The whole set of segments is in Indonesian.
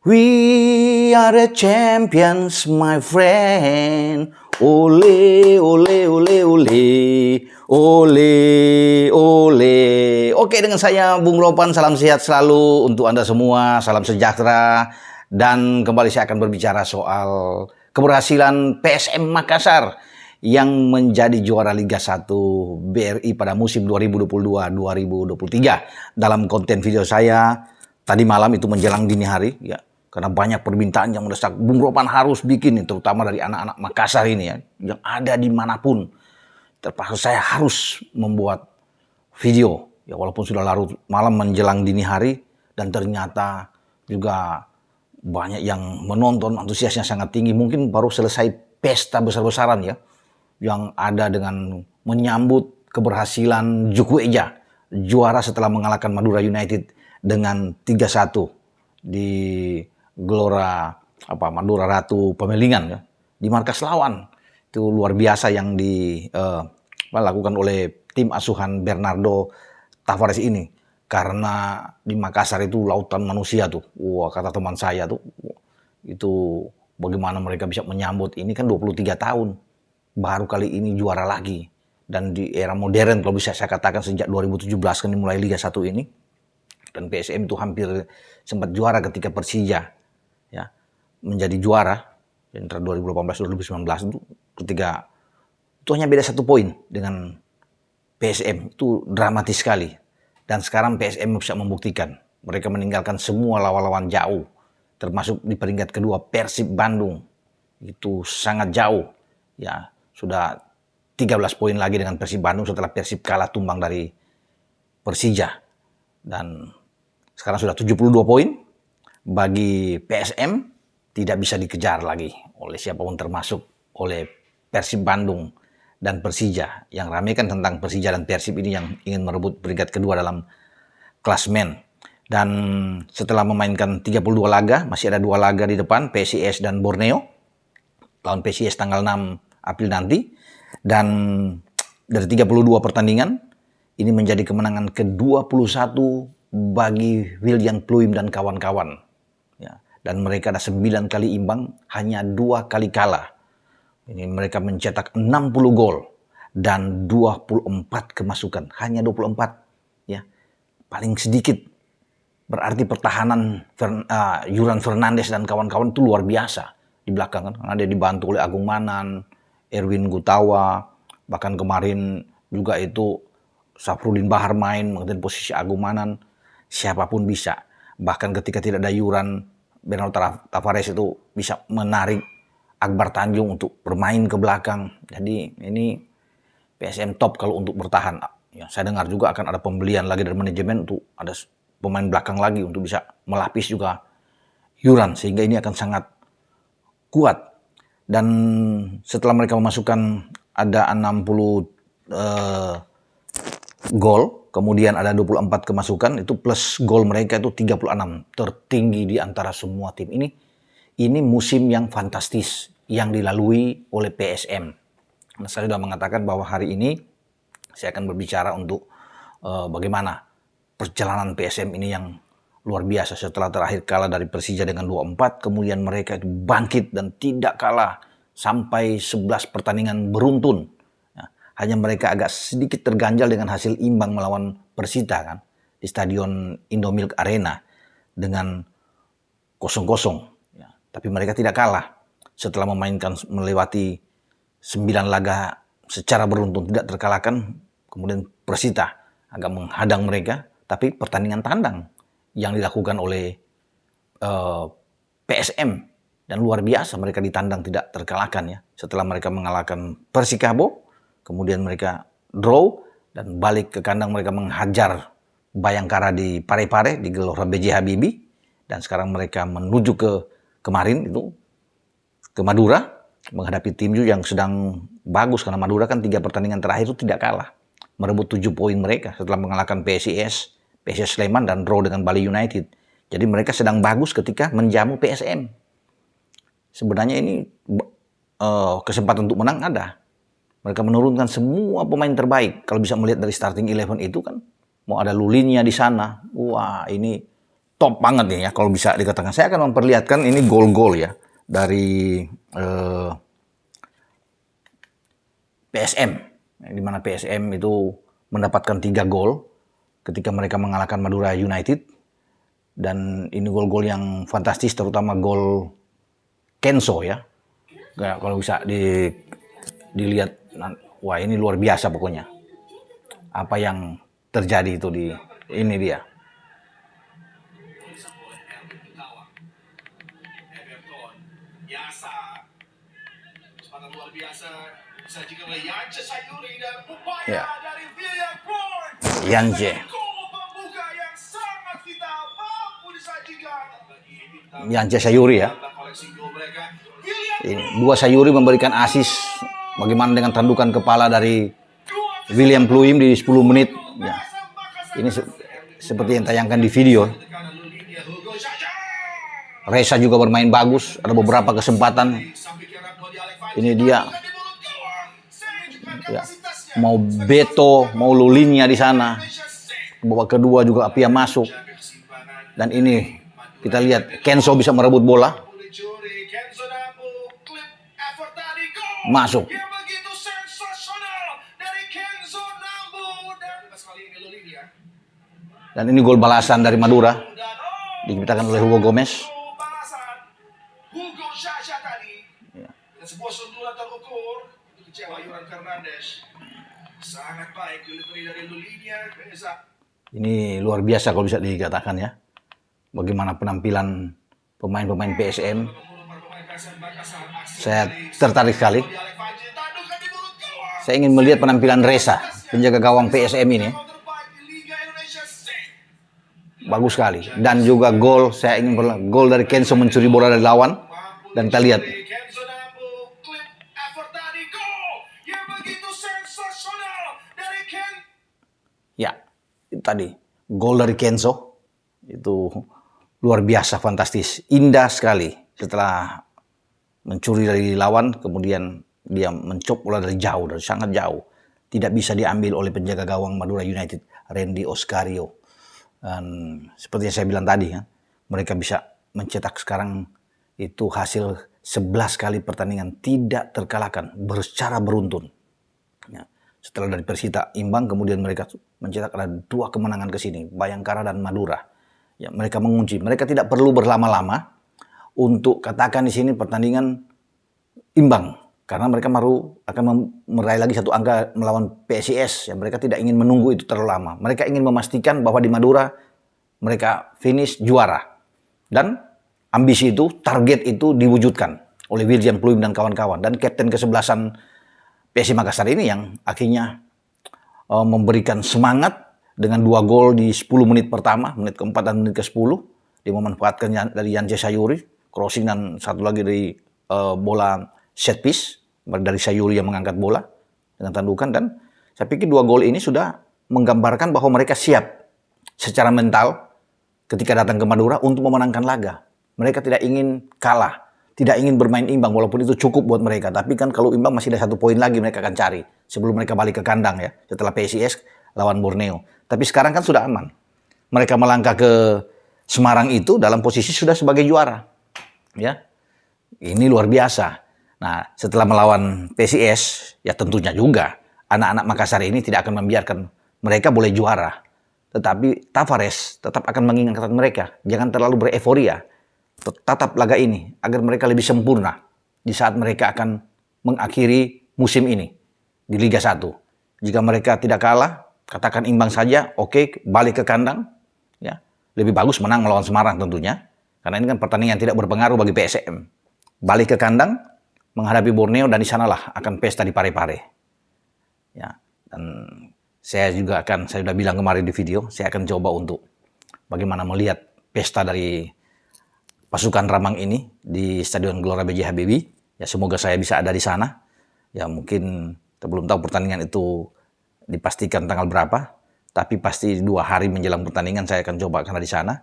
We are the champions, my friend. Ole, ole, ole, ole. Ole, ole. Oke, dengan saya Bung Ropan, salam sehat selalu untuk Anda semua, salam sejahtera. Dan kembali saya akan berbicara soal keberhasilan PSM Makassar yang menjadi juara Liga 1 BRI pada musim 2022-2023. Dalam konten video saya tadi malam itu menjelang dini hari, ya, karena banyak permintaan yang mendesak, Bung Ropan harus bikin, terutama dari anak-anak Makassar ini ya, yang ada dimanapun. Terpaksa saya harus membuat video, ya walaupun sudah larut malam menjelang dini hari, dan ternyata juga banyak yang menonton, antusiasnya sangat tinggi. Mungkin baru selesai pesta besar-besaran ya, yang ada dengan menyambut keberhasilan Juku Eja, juara setelah mengalahkan Madura United dengan 3-1 di Gelora Madura Ratu Pemelingan ya, di markas lawan. Itu luar biasa yang dilakukan oleh tim asuhan Bernardo Tavares ini. Karena di Makassar itu lautan manusia tuh. Wah, kata teman saya tuh, itu bagaimana mereka bisa menyambut ini, kan 23 tahun. Baru kali ini juara lagi. Dan di era modern kalau bisa saya katakan sejak 2017 kan dimulai Liga 1 ini. Dan PSM itu hampir sempat juara ketika Persija ya menjadi juara antara 2018-2019 itu, ketika itu hanya beda 1 poin dengan PSM. Itu dramatis sekali. Dan sekarang PSM bisa membuktikan. Mereka meninggalkan semua lawan-lawan jauh. Termasuk di peringkat kedua Persib Bandung. Itu sangat jauh. Ya, sudah 13 poin lagi dengan Persib Bandung setelah Persib kalah tumbang dari Persija. Dan sekarang sudah 72 poin. Bagi PSM tidak bisa dikejar lagi oleh siapapun, termasuk oleh Persib Bandung dan Persija. Yang ramai kan tentang Persija dan Persib ini yang ingin merebut peringkat kedua dalam klasmen. Dan setelah memainkan 32 laga, masih ada 2 laga di depan, PSIS dan Borneo. Lawan PSIS tanggal 6 April nanti. Dan dari 32 pertandingan, ini menjadi kemenangan ke-21 bagi William Pluim dan kawan-kawan. Ya, dan mereka ada 9 kali imbang, hanya 2 kali kalah. Ini mereka mencetak 60 gol dan 24 kemasukan, hanya 24 ya. Paling sedikit. Berarti pertahanan Yuran Fernandes dan kawan-kawan itu luar biasa di belakang kan. Karena dia dibantu oleh Agung Manan, Erwin Gutawa, bahkan kemarin juga itu Safrudin Bahar main mengenai posisi Agung Manan. Siapapun bisa. Bahkan ketika tidak ada Yuran, Bernardo Tavares itu bisa menarik Akbar Tanjung untuk bermain ke belakang. Jadi ini PSM top kalau untuk bertahan. Ya, saya dengar juga akan ada pembelian lagi dari manajemen untuk ada pemain belakang lagi untuk bisa melapis juga Yuran. Sehingga ini akan sangat kuat. Dan setelah mereka memasukkan ada 60 gol, kemudian ada 24 kemasukan, itu plus gol mereka itu 36. Tertinggi di antara semua tim ini. Ini musim yang fantastis yang dilalui oleh PSM. Nah, saya sudah mengatakan bahwa hari ini saya akan berbicara untuk bagaimana perjalanan PSM ini yang luar biasa. Setelah terakhir kalah dari Persija dengan 2-4, kemudian mereka itu bangkit dan tidak kalah sampai 11 pertandingan beruntun. Nah, hanya mereka agak sedikit terganjal dengan hasil imbang melawan Persita kan di Stadion Indomilk Arena dengan 0-0. Tapi mereka tidak kalah setelah melewati 9 laga secara beruntun tidak terkalahkan. Kemudian Persita agak menghadang mereka, tapi pertandingan tandang yang dilakukan oleh PSM dan luar biasa, mereka ditandang tidak terkalahkan ya. Setelah mereka mengalahkan Persikabo, kemudian mereka draw dan balik ke kandang, mereka menghajar Bayangkara di Parepare di Gelora B.J. Habibie, dan sekarang mereka menuju kemarin itu ke Madura menghadapi tim yang sedang bagus, karena Madura kan 3 pertandingan terakhir itu tidak kalah, merebut 7 poin mereka setelah mengalahkan PSIS Sleman dan draw dengan Bali United. Jadi mereka sedang bagus ketika menjamu PSM. Sebenarnya ini kesempatan untuk menang ada. Mereka menurunkan semua pemain terbaik. Kalau bisa melihat dari starting 11 itu kan, mau ada Lulinnya di sana. Wah, ini top banget nih ya kalau bisa dikatakan. Saya akan memperlihatkan ini gol-gol ya dari PSM, di mana PSM itu mendapatkan 3 gol ketika mereka mengalahkan Madura United. Dan ini gol-gol yang fantastis, terutama gol Kenzo ya. Kalau bisa dilihat, wah ini luar biasa pokoknya. Apa yang terjadi itu di ini dia. Ya. Yance. Yance Sayuri ya. Ini 2 Sayuri memberikan asis. Bagaimana dengan tandukan kepala dari William Pluim di 10 menit. Ya. Ini seperti yang tayangkan di video. Reza juga bermain bagus. Ada beberapa kesempatan. Ini dia. Ya. Mau Beto, mau Lulinya di sana. Babak kedua juga Apia masuk. Dan ini kita lihat Kenzo bisa merebut bola. Masuk. Dan ini gol balasan dari Madura. Diciptakan oleh Hugo Gomez. Ya. Sebuah sundulan terukur untuk kecewa Yoran Fernandes. Sangat baik delivery dari Lulinya. Ini luar biasa kalau bisa dikatakan ya. Bagaimana penampilan pemain-pemain PSM. Saya tertarik sekali. Saya ingin melihat penampilan Reza, penjaga gawang PSM ini. Bagus sekali. Dan juga gol, saya ingin gol dari Kenzo mencuri bola dari lawan. Dan kita lihat. Ya, itu tadi. Gol dari Kenzo. Itu luar biasa, fantastis. Indah sekali. Setelah mencuri dari lawan, kemudian dia mencop bola dari jauh, dari sangat jauh. Tidak bisa diambil oleh penjaga gawang Madura United, Randy Oscario. Dan seperti yang saya bilang tadi, ya, mereka bisa mencetak sekarang itu hasil 11 kali pertandingan tidak terkalahkan secara beruntun. Ya, setelah dari Persita imbang, kemudian mereka mencetak ada 2 kemenangan ke sini, Bayangkara dan Madura. Ya, mereka mengunci. Mereka tidak perlu berlama-lama untuk katakan di sini pertandingan imbang. Karena mereka baru akan meraih lagi 1 angka melawan PSIS. Ya, mereka tidak ingin menunggu itu terlalu lama. Mereka ingin memastikan bahwa di Madura mereka finish juara. Dan ambisi itu, target itu diwujudkan oleh William Pluim dan kawan-kawan. Dan kapten kesebelasan PSI Makassar ini yang akhirnya memberikan semangat dengan 2 gol di 10 menit pertama, menit keempat dan menit ke-10. Dia memanfaatkan dari Yance Sayuri, crossing dan satu lagi dari bola set piece dari Sayuri yang mengangkat bola dengan tandukan. Dan saya pikir 2 gol ini sudah menggambarkan bahwa mereka siap secara mental ketika datang ke Madura untuk memenangkan laga. Mereka tidak ingin kalah, tidak ingin bermain imbang walaupun itu cukup buat mereka. Tapi kan kalau imbang masih ada 1 poin lagi mereka akan cari sebelum mereka balik ke kandang ya setelah PSIS lawan Borneo. Tapi sekarang kan sudah aman. Mereka melangkah ke Semarang itu dalam posisi sudah sebagai juara. Ya. Ini luar biasa. Nah, setelah melawan PSIS, ya tentunya juga anak-anak Makassar ini tidak akan membiarkan mereka boleh juara. Tetapi Tavares tetap akan mengingatkan mereka, jangan terlalu bereforia. Tatap laga ini agar mereka lebih sempurna di saat mereka akan mengakhiri musim ini di Liga 1. Jika mereka tidak kalah, katakan imbang saja, oke, balik ke kandang. Ya, lebih bagus menang melawan Semarang tentunya. Karena ini kan pertandingan tidak berpengaruh bagi PSM. Balik ke kandang, menghadapi Borneo, dan di sanalah akan pesta di Parepare. Ya, dan saya sudah bilang kemarin di video, saya akan coba untuk bagaimana melihat pesta dari pasukan Ramang ini di Stadion Gelora B.J. Habibie. Ya, semoga saya bisa ada di sana. Ya, mungkin kita belum tahu pertandingan itu dipastikan tanggal berapa, tapi pasti 2 hari menjelang pertandingan saya akan coba karena di sana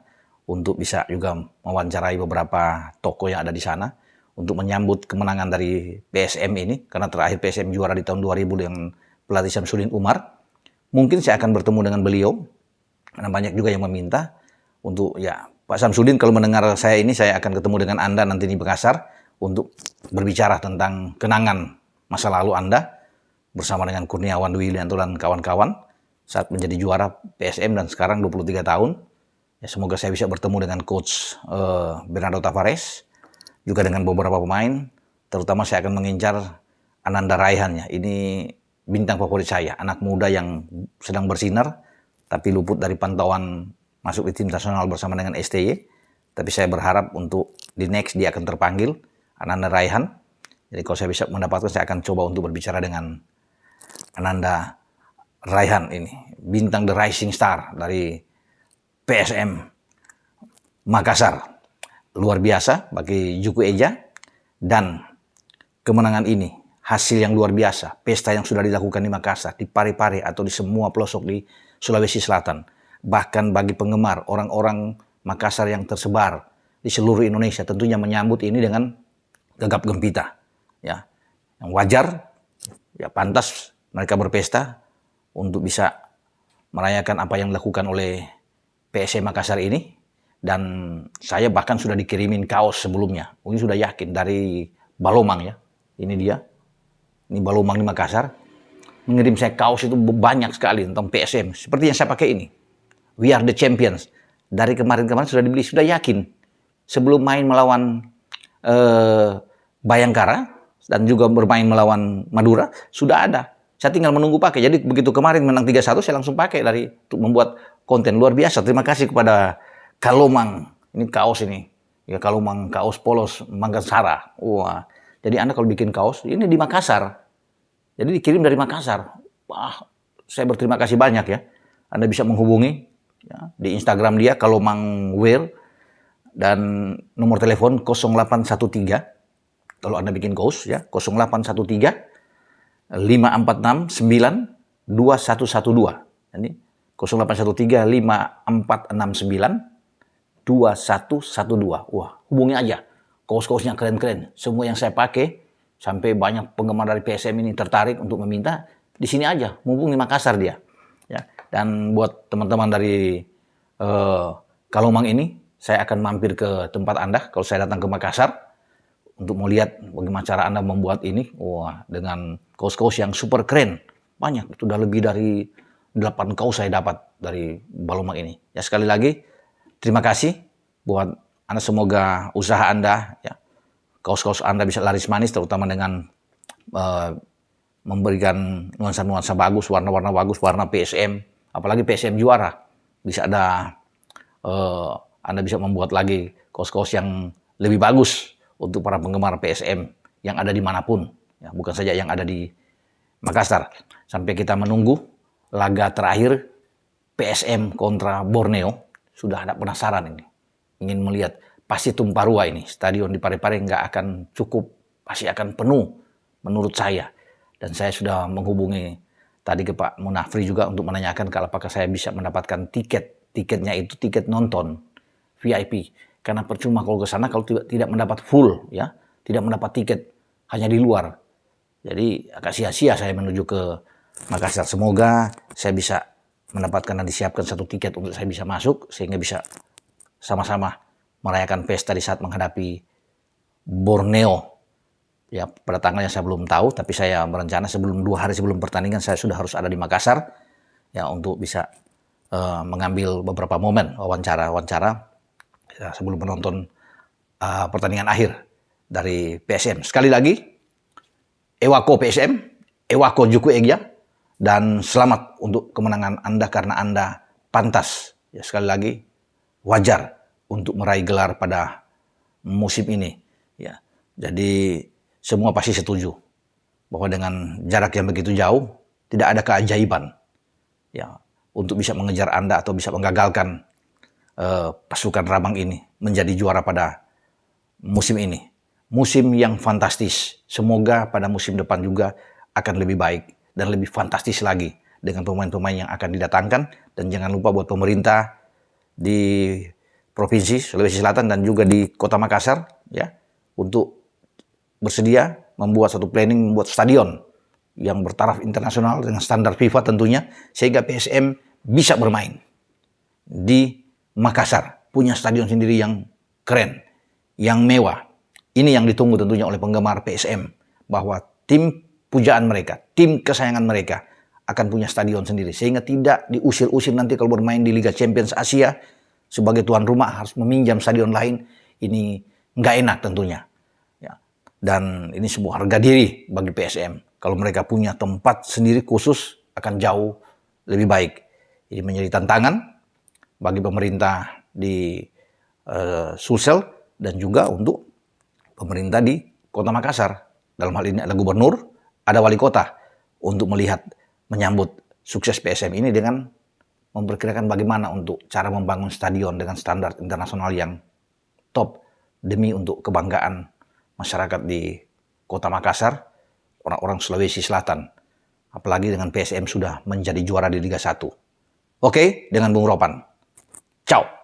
untuk bisa juga mewawancarai beberapa tokoh yang ada di sana untuk menyambut kemenangan dari PSM ini, karena terakhir PSM juara di tahun 2000 dengan pelatih Syamsuddin Umar. Mungkin saya akan bertemu dengan beliau, karena banyak juga yang meminta untuk ya Pak Samsudin, kalau mendengar saya ini, saya akan ketemu dengan Anda nanti di Makassar untuk berbicara tentang kenangan masa lalu Anda bersama dengan Kurniawan Dwi Ilianto dan kawan-kawan saat menjadi juara PSM dan sekarang 23 tahun. Ya, semoga saya bisa bertemu dengan Coach Bernardo Tavares, juga dengan beberapa pemain. Terutama saya akan mengincar Ananda Raihan ya. Ini bintang favorit saya, anak muda yang sedang bersinar, tapi luput dari pantauan masuk di tim nasional bersama dengan STY. Tapi saya berharap untuk di next dia akan terpanggil, Ananda Raihan. Jadi kalau saya bisa mendapatkan, saya akan coba untuk berbicara dengan Ananda Raihan ini, bintang The Rising Star dari PSM Makassar. Luar biasa bagi Juku Eja, dan kemenangan ini hasil yang luar biasa, pesta yang sudah dilakukan di Makassar, di Parepare atau di semua pelosok di Sulawesi Selatan. Bahkan bagi penggemar, orang-orang Makassar yang tersebar di seluruh Indonesia tentunya menyambut ini dengan gegap gempita. Ya, yang wajar, ya pantas mereka berpesta untuk bisa merayakan apa yang dilakukan oleh PSM Makassar ini. Dan saya bahkan sudah dikirimin kaos sebelumnya. Ini sudah yakin dari Balomang ya. Ini dia. Ini Balomang di Makassar. Mengirim saya kaos itu banyak sekali tentang PSM. Seperti yang saya pakai ini. We are the champions. Dari kemarin-kemarin sudah dibeli, sudah yakin. Sebelum main melawan Bayangkara dan juga bermain melawan Madura, sudah ada. Saya tinggal menunggu pakai. Jadi begitu kemarin menang 3-1, saya langsung pakai untuk membuat konten luar biasa. Terima kasih kepada Kalomang. Ini kaos ini. Ya, Kalomang kaos polos Makassar. Wah. Jadi Anda kalau bikin kaos, ini di Makassar. Jadi dikirim dari Makassar. Wah, saya berterima kasih banyak ya. Anda bisa menghubungi ya, di Instagram dia Kalomang Wear, dan nomor telepon 0813. Kalau Anda bikin kaos ya, 0813 546 2112. Ini 0813 5469 2112. Wah, hubungi aja. Kaos-kaosnya keren-keren. Semua yang saya pakai, sampai banyak penggemar dari PSM ini tertarik untuk meminta. Di sini aja, mumpung di Makassar dia. Ya. Dan buat teman-teman dari Kalomang ini, saya akan mampir ke tempat Anda kalau saya datang ke Makassar untuk melihat bagaimana cara Anda membuat ini. Wah, dengan kaos-kaos yang super keren. Banyak, itu udah lebih dari 8 kaos saya dapat dari Balomang ini. Ya, sekali lagi terima kasih buat Anda, semoga usaha Anda, ya, kaos-kaos Anda bisa laris manis, terutama dengan memberikan nuansa-nuansa bagus, warna-warna bagus, warna PSM, apalagi PSM juara. Bisa ada, Anda bisa membuat lagi kaos-kaos yang lebih bagus untuk para penggemar PSM yang ada dimanapun, ya, bukan saja yang ada di Makassar. Sampai kita menunggu laga terakhir PSM kontra Borneo. Sudah ada penasaran ini, ingin melihat. Pasti Tumparua ini, stadion di Parepare nggak akan cukup, pasti akan penuh menurut saya. Dan saya sudah menghubungi tadi ke Pak Munafri juga untuk menanyakan apakah saya bisa mendapatkan tiket. Tiketnya itu tiket nonton VIP. Karena percuma kalau ke sana kalau tidak mendapat full, ya, tidak mendapat tiket, hanya di luar. Jadi agak sia-sia saya menuju ke Makassar. Semoga saya bisa mendapatkan dan disiapkan satu tiket untuk saya bisa masuk, sehingga bisa sama-sama merayakan pesta di saat menghadapi Borneo. Ya, pada tanggal yang saya belum tahu, tapi saya berencana 2 hari sebelum pertandingan saya sudah harus ada di Makassar, ya, untuk bisa mengambil beberapa momen wawancara ya, sebelum menonton pertandingan akhir dari PSM. Sekali lagi, Ewako PSM, Ewako Juku Eja, dan selamat untuk kemenangan Anda karena Anda pantas. Ya, sekali lagi, wajar untuk meraih gelar pada musim ini. Ya, jadi semua pasti setuju bahwa dengan jarak yang begitu jauh tidak ada keajaiban, ya, untuk bisa mengejar Anda atau bisa menggagalkan pasukan Rabang ini menjadi juara pada musim ini. Musim yang fantastis. Semoga pada musim depan juga akan lebih baik dan lebih fantastis lagi dengan pemain-pemain yang akan didatangkan. Dan jangan lupa buat pemerintah di Provinsi Sulawesi Selatan dan juga di Kota Makassar, ya, untuk bersedia membuat satu planning, membuat stadion yang bertaraf internasional dengan standar FIFA tentunya, sehingga PSM bisa bermain di Makassar. punya stadion sendiri yang keren, yang mewah. Ini yang ditunggu tentunya oleh penggemar PSM, bahwa tim pujaan mereka, tim kesayangan mereka akan punya stadion sendiri, sehingga tidak diusir-usir nanti kalau bermain di Liga Champions Asia sebagai tuan rumah harus meminjam stadion lain. Ini nggak enak tentunya. Ya. Dan ini sebuah harga diri bagi PSM. Kalau mereka punya tempat sendiri khusus akan jauh lebih baik. Ini menjadi tantangan bagi pemerintah di Sulsel dan juga untuk pemerintah di Kota Makassar. Dalam hal ini ada gubernur, ada wali kota untuk melihat, menyambut sukses PSM ini dengan memperkirakan bagaimana untuk cara membangun stadion dengan standar internasional yang top demi untuk kebanggaan masyarakat di Kota Makassar, orang-orang Sulawesi Selatan. Apalagi dengan PSM sudah menjadi juara di Liga 1. Oke, dengan Bung Ropan. Ciao.